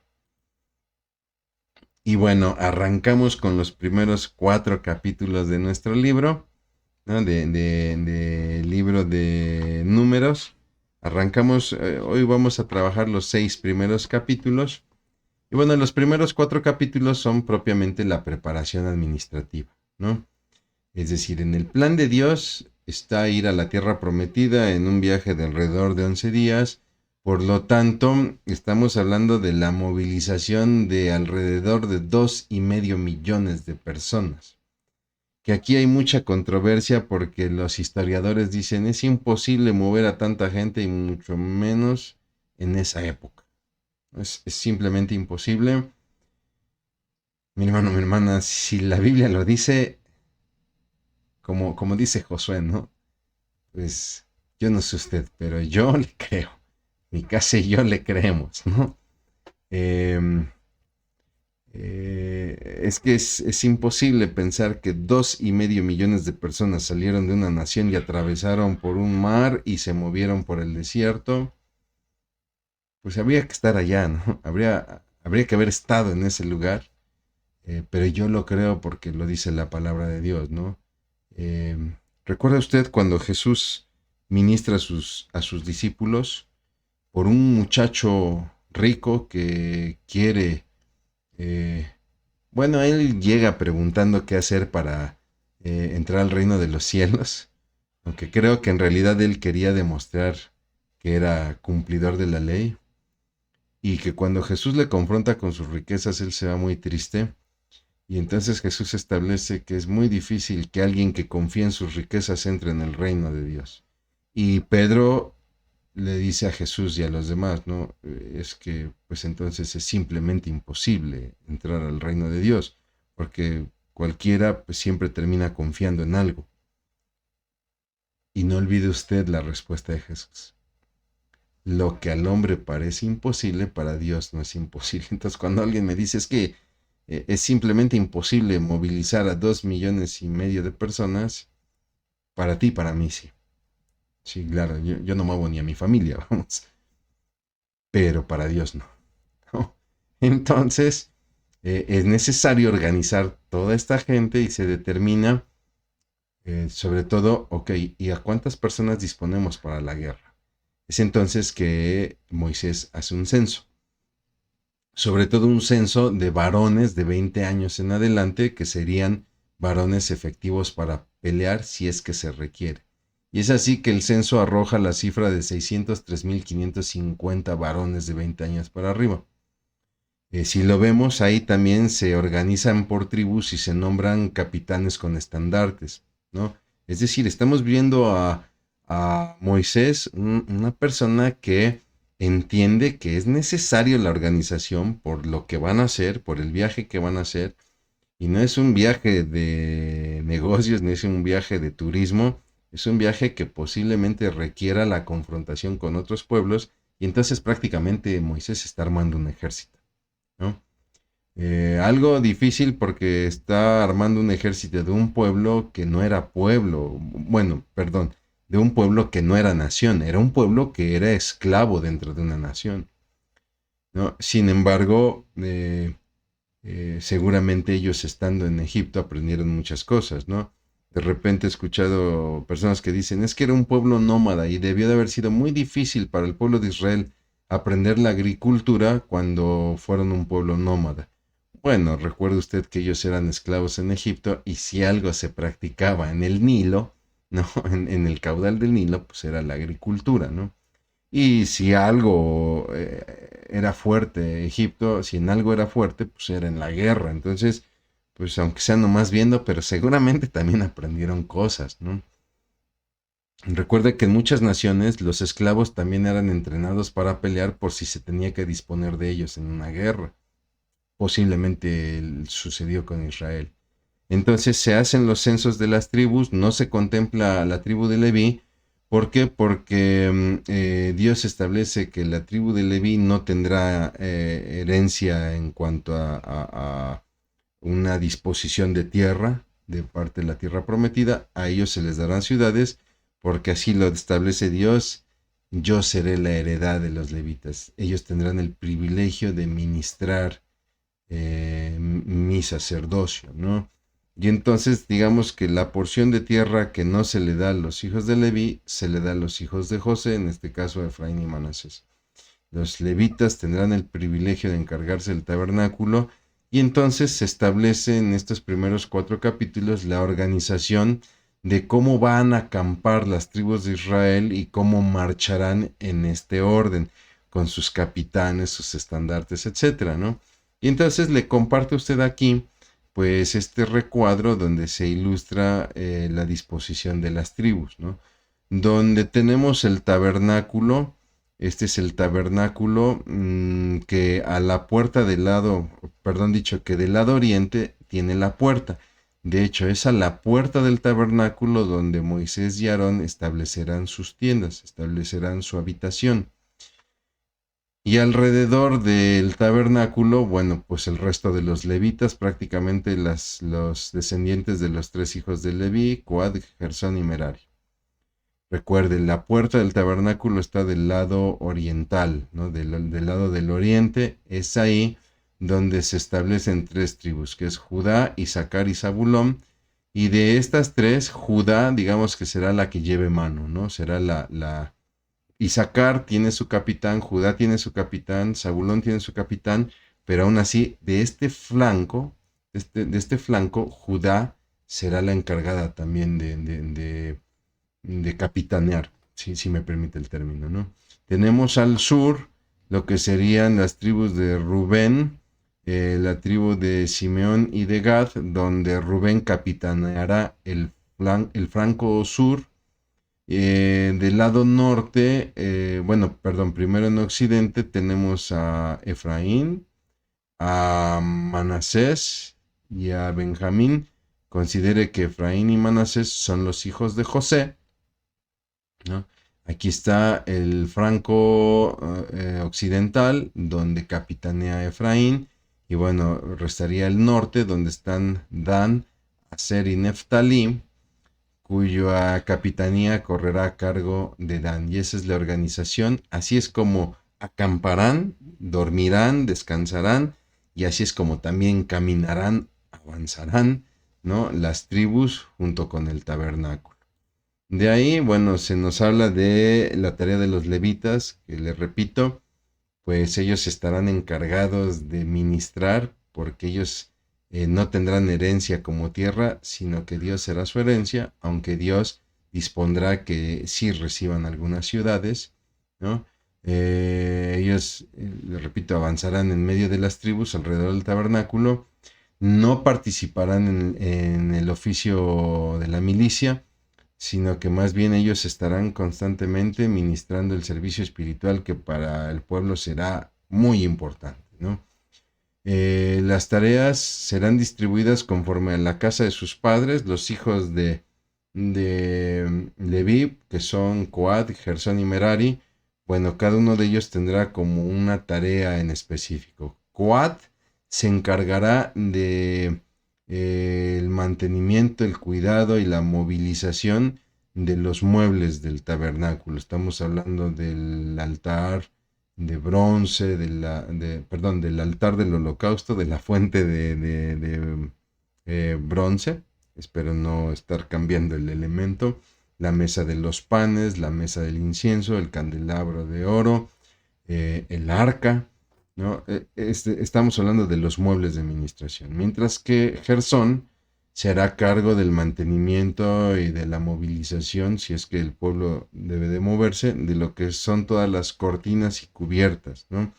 Y bueno, arrancamos con los primeros 4 capítulos de nuestro libro, ¿no? De libro de Números. Arrancamos, hoy vamos a trabajar los 6 primeros capítulos. Y bueno, los primeros 4 capítulos son propiamente la preparación administrativa, ¿no? Es decir, en el plan de Dios está ir a la tierra prometida en un viaje de alrededor de 11 días. Por lo tanto, estamos hablando de la movilización de alrededor de 2,5 millones de personas. Que aquí hay mucha controversia porque los historiadores dicen es imposible mover a tanta gente y mucho menos en esa época. Es simplemente imposible. Mi hermano, mi hermana, si la Biblia lo dice, como dice Josué, ¿no? Pues yo no sé usted, pero yo le creo. Mi casa y yo le creemos, ¿no? Eh, es que es imposible pensar que 2,5 millones de personas salieron de una nación y atravesaron por un mar y se movieron por el desierto. Pues habría que estar allá, ¿no? Habría que haber estado en ese lugar. Pero yo lo creo porque lo dice la palabra de Dios, ¿no? Eh, ¿Recuerda usted cuando Jesús ministra a sus discípulos por un muchacho rico que quiere, eh, bueno, él llega preguntando qué hacer para entrar al reino de los cielos, aunque creo que en realidad él quería demostrar que era cumplidor de la ley y que cuando Jesús le confronta con sus riquezas él se va muy triste. Y entonces Jesús establece que es muy difícil que alguien que confía en sus riquezas entre en el reino de Dios. Y Pedro le dice a Jesús y a los demás, ¿no? Es que pues entonces es simplemente imposible entrar al reino de Dios, porque cualquiera pues siempre termina confiando en algo. Y no olvide usted la respuesta de Jesús. Lo que al hombre parece imposible, para Dios no es imposible. Entonces cuando alguien me dice es que es simplemente imposible movilizar a 2,5 millones de personas, para ti, para mí sí. Sí, claro, yo no muevo ni a mi familia, vamos. Pero para Dios no. ¿No? Entonces, es necesario organizar toda esta gente y se determina, sobre todo, ok, ¿y a cuántas personas disponemos para la guerra? Es entonces que Moisés hace un censo. Sobre todo un censo de varones de 20 años en adelante, que serían varones efectivos para pelear si es que se requiere. Y es así que el censo arroja la cifra de 603,550 varones de 20 años para arriba. Si lo vemos, ahí también se organizan por tribus y se nombran capitanes con estandartes, ¿no? Es decir, estamos viendo a Moisés, una persona que entiende que es necesario la organización por lo que van a hacer, por el viaje que van a hacer, y no es un viaje de negocios, ni es un viaje de turismo, es un viaje que posiblemente requiera la confrontación con otros pueblos, y entonces prácticamente Moisés está armando un ejército, ¿no? Algo difícil porque está armando un ejército de un pueblo que no era pueblo, bueno, perdón, de un pueblo que no era nación, era un pueblo que era esclavo dentro de una nación, ¿no? Sin embargo, seguramente ellos estando en Egipto aprendieron muchas cosas, ¿no? De repente he escuchado personas que dicen, es que era un pueblo nómada y debió de haber sido muy difícil para el pueblo de Israel aprender la agricultura cuando fueron un pueblo nómada. Bueno, recuerde usted que ellos eran esclavos en Egipto y si algo se practicaba en el Nilo, ¿no? En el caudal del Nilo, pues era la agricultura, ¿no? Y si algo era fuerte Egipto, si en algo era fuerte, pues era en la guerra. Entonces, pues aunque sea nomás viendo, pero seguramente también aprendieron cosas, ¿no? Recuerde que en muchas naciones los esclavos también eran entrenados para pelear por si se tenía que disponer de ellos en una guerra. Posiblemente sucedió con Israel. Entonces se hacen los censos de las tribus, no se contempla a la tribu de Leví, ¿Por qué? Porque Dios establece que la tribu de Leví no tendrá herencia en cuanto a una disposición de tierra de parte de la tierra prometida. A ellos se les darán ciudades, porque así lo establece Dios. Yo seré la heredad de los levitas. Ellos tendrán el privilegio de ministrar mi sacerdocio, ¿no? Y entonces digamos que la porción de tierra que no se le da a los hijos de Leví, se le da a los hijos de José, en este caso a Efraín y Manasés. Los levitas tendrán el privilegio de encargarse del tabernáculo, y entonces se establece en estos primeros 4 capítulos la organización de cómo van a acampar las tribus de Israel y cómo marcharán en este orden, con sus capitanes, sus estandartes, etcétera, ¿no? Y entonces le comparte a usted aquí, pues, este recuadro donde se ilustra la disposición de las tribus, ¿no? Donde tenemos el tabernáculo. Este es el tabernáculo que a la puerta del lado, perdón, dicho que del lado oriente tiene la puerta. De hecho, es a la puerta del tabernáculo donde Moisés y Aarón establecerán sus tiendas, establecerán su habitación. Y alrededor del tabernáculo, bueno, pues el resto de los levitas, prácticamente los descendientes de los 3 hijos de Leví, Coad, Gersón y Merari. Recuerden, la puerta del tabernáculo está del lado oriental, ¿no? Del lado del oriente. Es ahí donde se establecen 3 tribus, que es Judá, Isaacar y Zabulón. Y de estas 3, Judá, digamos que será la que lleve mano, ¿no? Será Isaacar tiene su capitán, Judá tiene su capitán, Zabulón tiene su capitán, pero aún así, de este flanco, Judá será la encargada también de capitanear, si me permite el término, ¿no? Tenemos al sur lo que serían las tribus de Rubén, la tribu de Simeón y de Gad, donde Rubén capitaneará el flanco sur. Del lado norte, bueno, perdón, primero en occidente tenemos a Efraín, a Manasés y a Benjamín. Considere que Efraín y Manasés son los hijos de José, ¿no? Aquí está el franco occidental, donde capitanea Efraín, y bueno, restaría el norte, donde están Dan, Aser y Neftalí, cuya capitanía correrá a cargo de Dan. Y esa es la organización. Así es como acamparán, dormirán, descansarán, y así es como también caminarán, avanzarán, ¿no? Las tribus junto con el tabernáculo. De ahí, bueno, se nos habla de la tarea de los levitas, que les repito, pues ellos estarán encargados de ministrar, porque ellos no tendrán herencia como tierra, sino que Dios será su herencia, aunque Dios dispondrá que sí reciban algunas ciudades, ¿no? Ellos, les repito, avanzarán en medio de las tribus alrededor del tabernáculo, no participarán en el oficio de la milicia, sino que más bien ellos estarán constantemente ministrando el servicio espiritual, que para el pueblo será muy importante, ¿no? Las tareas serán distribuidas conforme a la casa de sus padres. Los hijos de Leví, que son Coad, Gersón y Merari, bueno, cada uno de ellos tendrá como una tarea en específico. Coad se encargará de el mantenimiento, el cuidado y la movilización de los muebles del tabernáculo. Estamos hablando del altar de bronce, del altar del holocausto, de la fuente de bronce. Espero no estar cambiando el elemento. La mesa de los panes, la mesa del incienso, el candelabro de oro, el arca, ¿no? Estamos hablando de los muebles de administración. Mientras que Gersón se hará cargo del mantenimiento y de la movilización, si es que el pueblo debe de moverse, de lo que son todas las cortinas y cubiertas, ¿no?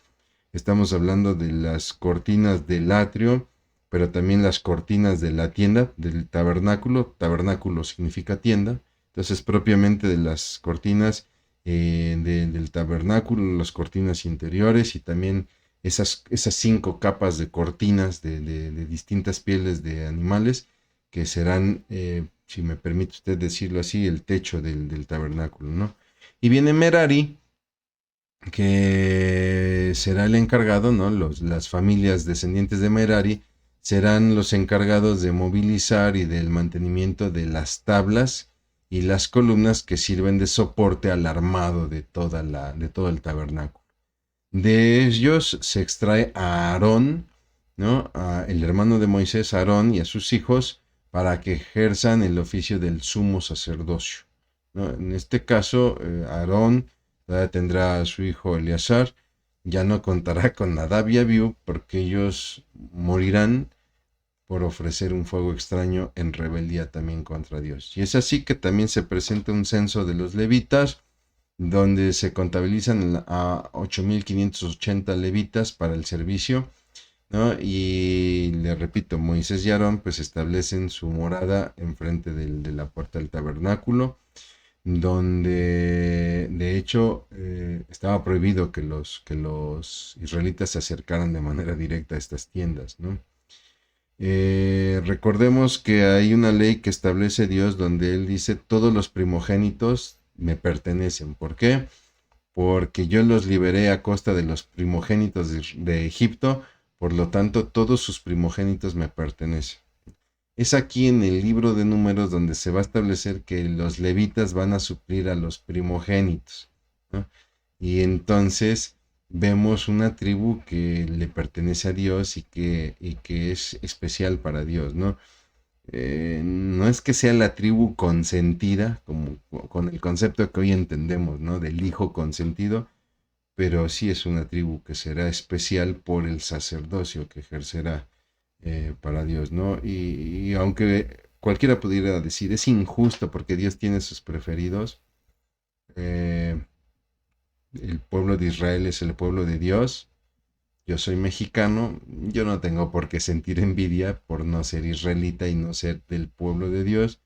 Estamos hablando de las cortinas del atrio, pero también las cortinas de la tienda, del tabernáculo. Tabernáculo significa tienda. Entonces, propiamente de las cortinas del tabernáculo, las cortinas interiores, y también esas 5 capas de cortinas de distintas pieles de animales, que serán si me permite usted decirlo así, el techo del tabernáculo, ¿no? Y viene Merari, que será el encargado, ¿no? Las familias descendientes de Merari serán los encargados de movilizar y del mantenimiento de las tablas y las columnas que sirven de soporte al armado de todo el tabernáculo. De ellos se extrae a Aarón, ¿no? El hermano de Moisés, Aarón, y a sus hijos para que ejerzan el oficio del sumo sacerdocio, ¿no? En este caso, Aarón tendrá a su hijo Eleazar, ya no contará con Nadab y Abiú porque ellos morirán por ofrecer un fuego extraño en rebeldía también contra Dios. Y es así que también se presenta un censo de los levitas, donde se contabilizan a 8.580 levitas para el servicio, ¿no? Y le repito, Moisés y Aarón pues establecen su morada enfrente de la puerta del tabernáculo, donde de hecho estaba prohibido que los israelitas se acercaran de manera directa a estas tiendas, ¿no? Recordemos que hay una ley que establece Dios donde Él dice todos los primogénitos me pertenecen. ¿Por qué? Porque yo los liberé a costa de los primogénitos de Egipto, por lo tanto todos sus primogénitos me pertenecen. Es aquí en el libro de Números donde se va a establecer que los levitas van a suplir a los primogénitos, ¿no? Y entonces vemos una tribu que le pertenece a Dios y que es especial para Dios, ¿no? No es que sea la tribu consentida, como con el concepto que hoy entendemos, ¿no? Del hijo consentido, pero sí es una tribu que será especial por el sacerdocio que ejercerá para Dios, ¿no? Y aunque cualquiera pudiera decir, es injusto porque Dios tiene sus preferidos, eh, el pueblo de Israel es el pueblo de Dios. Yo soy mexicano, yo no tengo por qué sentir envidia por no ser israelita y no ser del pueblo de Dios.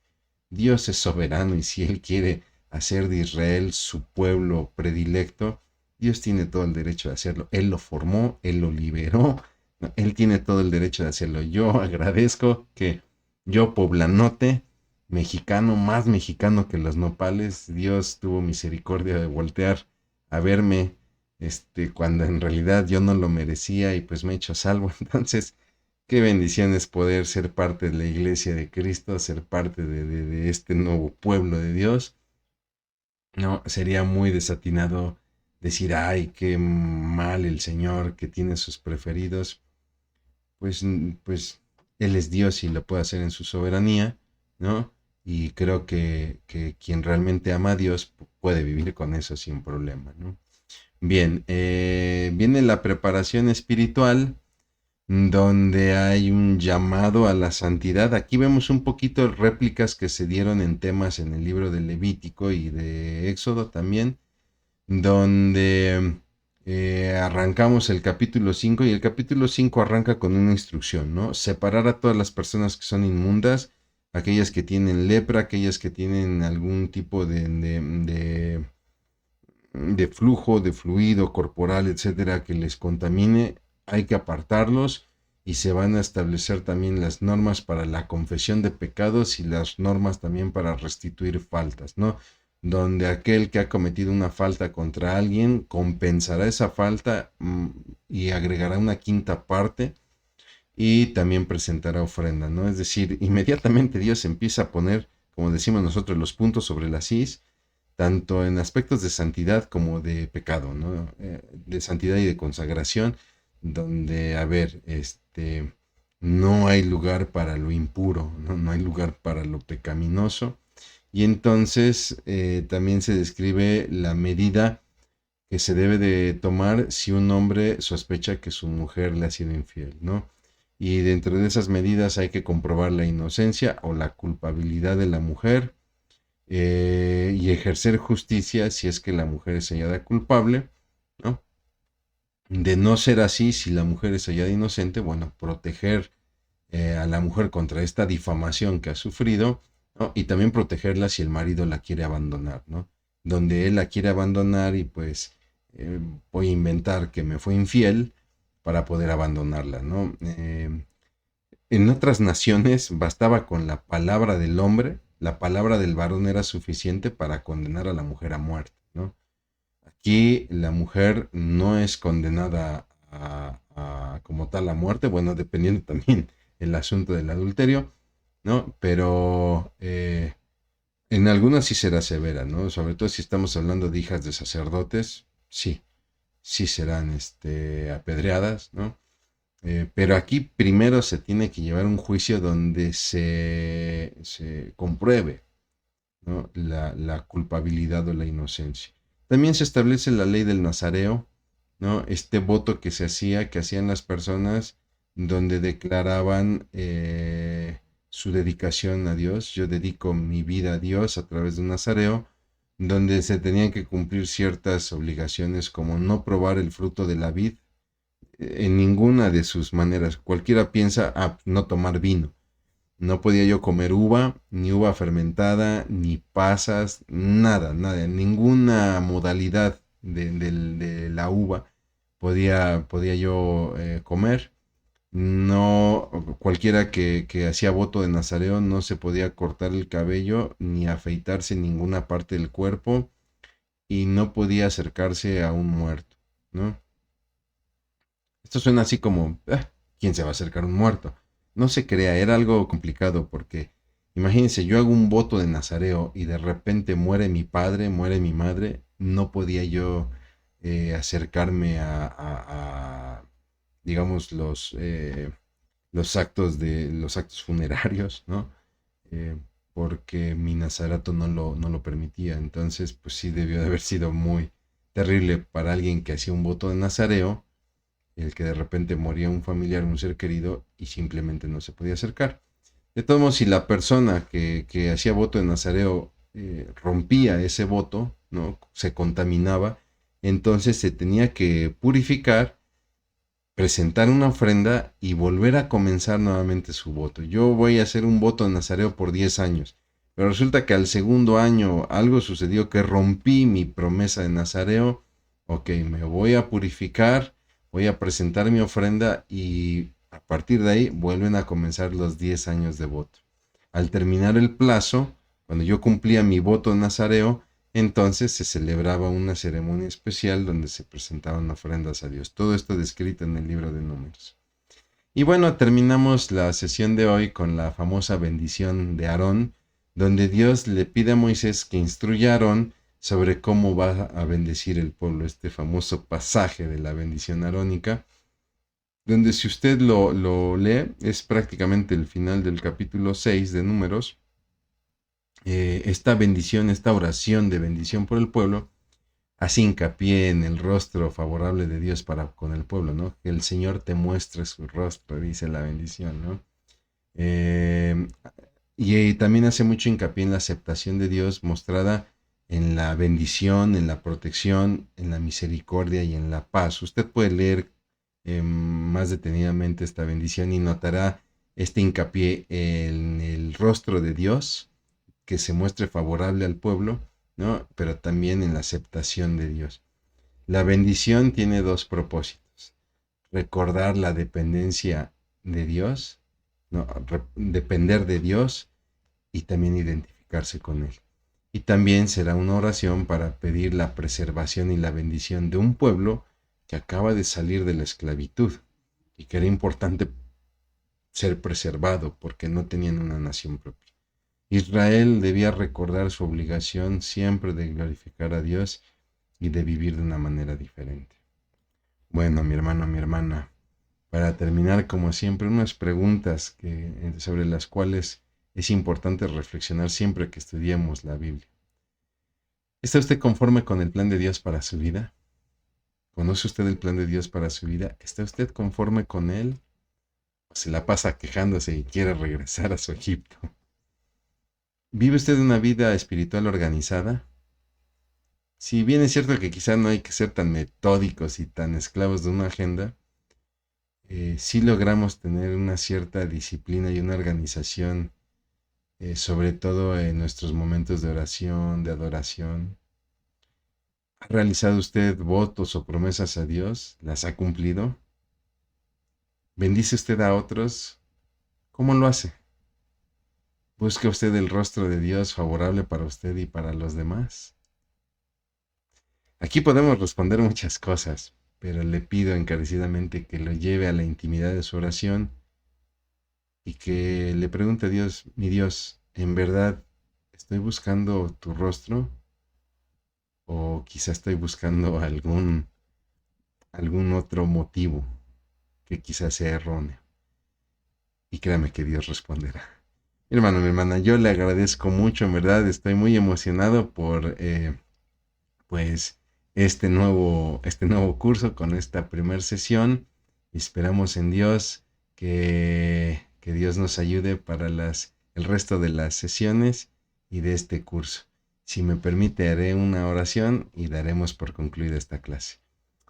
Dios es soberano y si Él quiere hacer de Israel su pueblo predilecto, Dios tiene todo el derecho de hacerlo. Él lo formó, Él lo liberó, ¿no? Él tiene todo el derecho de hacerlo. Yo agradezco que yo, poblanote, mexicano, más mexicano que los nopales, Dios tuvo misericordia de voltear a verme cuando en realidad yo no lo merecía y pues me he hecho salvo. Entonces, qué bendición es poder ser parte de la iglesia de Cristo, ser parte de este nuevo pueblo de Dios. No, sería muy desatinado decir, ay, qué mal el Señor que tiene sus preferidos. Pues Él es Dios y lo puede hacer en su soberanía, ¿no? Y creo que quien realmente ama a Dios puede vivir con eso sin problema, ¿no? Bien, viene la preparación espiritual, donde hay un llamado a la santidad. Aquí vemos un poquito de réplicas que se dieron en temas en el libro de Levítico y de Éxodo también, donde arrancamos el capítulo 5 y el capítulo 5 arranca con una instrucción, ¿no? Separar a todas las personas que son inmundas, aquellas que tienen lepra, aquellas que tienen algún tipo de flujo, de fluido corporal, etcétera, que les contamine, hay que apartarlos y se van a establecer también las normas para la confesión de pecados y las normas también para restituir faltas, ¿no? Donde aquel que ha cometido una falta contra alguien compensará esa falta y agregará una quinta parte y también presentará ofrenda, ¿no? Es decir, inmediatamente Dios empieza a poner, como decimos nosotros, los puntos sobre las is, tanto en aspectos de santidad como de pecado, ¿no? De santidad y de consagración, donde, a ver, no hay lugar para lo impuro, ¿no? No hay lugar para lo pecaminoso. Y entonces también se describe la medida que se debe de tomar si un hombre sospecha que su mujer le ha sido infiel, ¿no? Y dentro de esas medidas hay que comprobar la inocencia o la culpabilidad de la mujer, y ejercer justicia si es que la mujer es hallada culpable, ¿no? De no ser así, si la mujer es hallada inocente, bueno, proteger a la mujer contra esta difamación que ha sufrido, ¿no? Y también protegerla si el marido la quiere abandonar, ¿no? Donde él la quiere abandonar y pues voy a inventar que me fue infiel para poder abandonarla, ¿no? En otras naciones bastaba con la palabra del hombre, la palabra del varón era suficiente para condenar a la mujer a muerte, ¿no? Aquí la mujer no es condenada como tal a muerte, bueno, dependiendo también el asunto del adulterio, ¿no? Pero en algunas sí será severa, ¿no? Sobre todo si estamos hablando de hijas de sacerdotes, sí, sí serán apedreadas, ¿no? Pero aquí primero se tiene que llevar un juicio donde se compruebe, ¿no? La culpabilidad o la inocencia. También se establece la ley del nazareo, ¿no? Este voto que se hacía, que hacían las personas, donde declaraban su dedicación a Dios. Yo dedico mi vida a Dios a través de un nazareo, donde se tenían que cumplir ciertas obligaciones como no probar el fruto de la vid en ninguna de sus maneras. Cualquiera piensa, no tomar vino. No podía yo comer uva, ni uva fermentada, ni pasas, nada, nada, ninguna modalidad de la uva podía yo comer. No, cualquiera que hacía voto de nazareo no se podía cortar el cabello ni afeitarse ninguna parte del cuerpo y no podía acercarse a un muerto, ¿no? Esto suena así como, ¿quién se va a acercar a un muerto? No se crea, era algo complicado porque imagínense, yo hago un voto de nazareo y de repente muere mi padre, muere mi madre, no podía yo acercarme digamos, los actos funerarios, ¿no? Eh, porque mi nazarato no lo permitía. Entonces, pues sí debió de haber sido muy terrible para alguien que hacía un voto de nazareo el que de repente moría un familiar, un ser querido y simplemente no se podía acercar. De todos modos, si la persona que hacía voto de nazareo rompía ese voto, ¿no? Se contaminaba, entonces se tenía que purificar, presentar una ofrenda y volver a comenzar nuevamente su voto. Yo voy a hacer un voto de nazareo por 10 años, pero resulta que al segundo año algo sucedió que rompí mi promesa de nazareo. Ok, me voy a purificar, voy a presentar mi ofrenda y a partir de ahí vuelven a comenzar los 10 años de voto. Al terminar el plazo, cuando yo cumplía mi voto de nazareo, entonces se celebraba una ceremonia especial donde se presentaban ofrendas a Dios. Todo esto descrito en el libro de Números. Y bueno, terminamos la sesión de hoy con la famosa bendición de Aarón, donde Dios le pide a Moisés que instruya a Aarón sobre cómo va a bendecir el pueblo, este famoso pasaje de la bendición arónica, donde si usted lo lee, es prácticamente el final del capítulo 6 de Números. Esta bendición, esta oración de bendición por el pueblo, hace hincapié en el rostro favorable de Dios para con el pueblo, ¿no? Que el Señor te muestre su rostro, dice la bendición, ¿no? Eh, y también hace mucho hincapié en la aceptación de Dios mostrada en la bendición, en la protección, en la misericordia y en la paz. Usted puede leer más detenidamente esta bendición y notará este hincapié en el rostro de Dios que se muestre favorable al pueblo, ¿no? Pero también en la aceptación de Dios. La bendición tiene dos propósitos: recordar la dependencia de Dios, ¿no? Depender de Dios y también identificarse con Él. Y también será una oración para pedir la preservación y la bendición de un pueblo que acaba de salir de la esclavitud y que era importante ser preservado porque no tenían una nación propia. Israel debía recordar su obligación siempre de glorificar a Dios y de vivir de una manera diferente. Bueno, mi hermano, mi hermana, para terminar, como siempre, unas preguntas sobre las cuales es importante reflexionar siempre que estudiemos la Biblia. ¿Está usted conforme con el plan de Dios para su vida? ¿Conoce usted el plan de Dios para su vida? ¿Está usted conforme con él? ¿O se la pasa quejándose y quiere regresar a su Egipto? ¿Vive usted una vida espiritual organizada? Si bien es cierto que quizá no hay que ser tan metódicos y tan esclavos de una agenda, sí logramos tener una cierta disciplina y una organización, sobre todo en nuestros momentos de oración, de adoración. ¿Ha realizado usted votos o promesas a Dios? ¿Las ha cumplido? ¿Bendice usted a otros? ¿Cómo lo hace? busque usted el rostro de Dios favorable para usted y para los demás. Aquí podemos responder muchas cosas, pero le pido encarecidamente que lo lleve a la intimidad de su oración y que le pregunte a Dios, mi Dios, ¿en verdad estoy buscando tu rostro? ¿O quizá estoy buscando algún otro motivo que quizás sea erróneo? Y créame que Dios responderá. Mi hermano, mi hermana, yo le agradezco mucho, en verdad, estoy muy emocionado por pues este nuevo curso con esta primera sesión. Esperamos en Dios que Dios nos ayude para el resto de las sesiones y de este curso. Si me permite, haré una oración y daremos por concluida esta clase.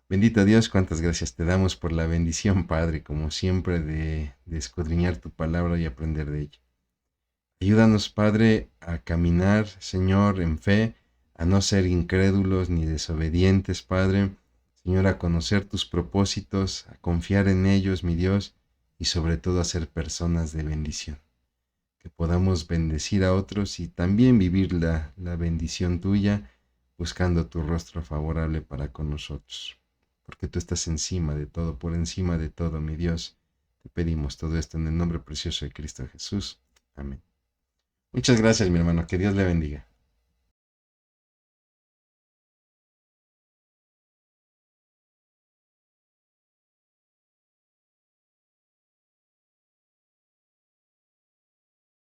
Bendito Dios, cuántas gracias te damos por la bendición, Padre, como siempre, de escudriñar tu palabra y aprender de ella. Ayúdanos, Padre, a caminar, Señor, en fe, a no ser incrédulos ni desobedientes, Padre. Señor, a conocer tus propósitos, a confiar en ellos, mi Dios, y sobre todo a ser personas de bendición. Que podamos bendecir a otros y también vivir la bendición tuya, buscando tu rostro favorable para con nosotros. Porque tú estás encima de todo, por encima de todo, mi Dios. Te pedimos todo esto en el nombre precioso de Cristo Jesús. Amén. Muchas gracias, mi hermano. Que Dios le bendiga.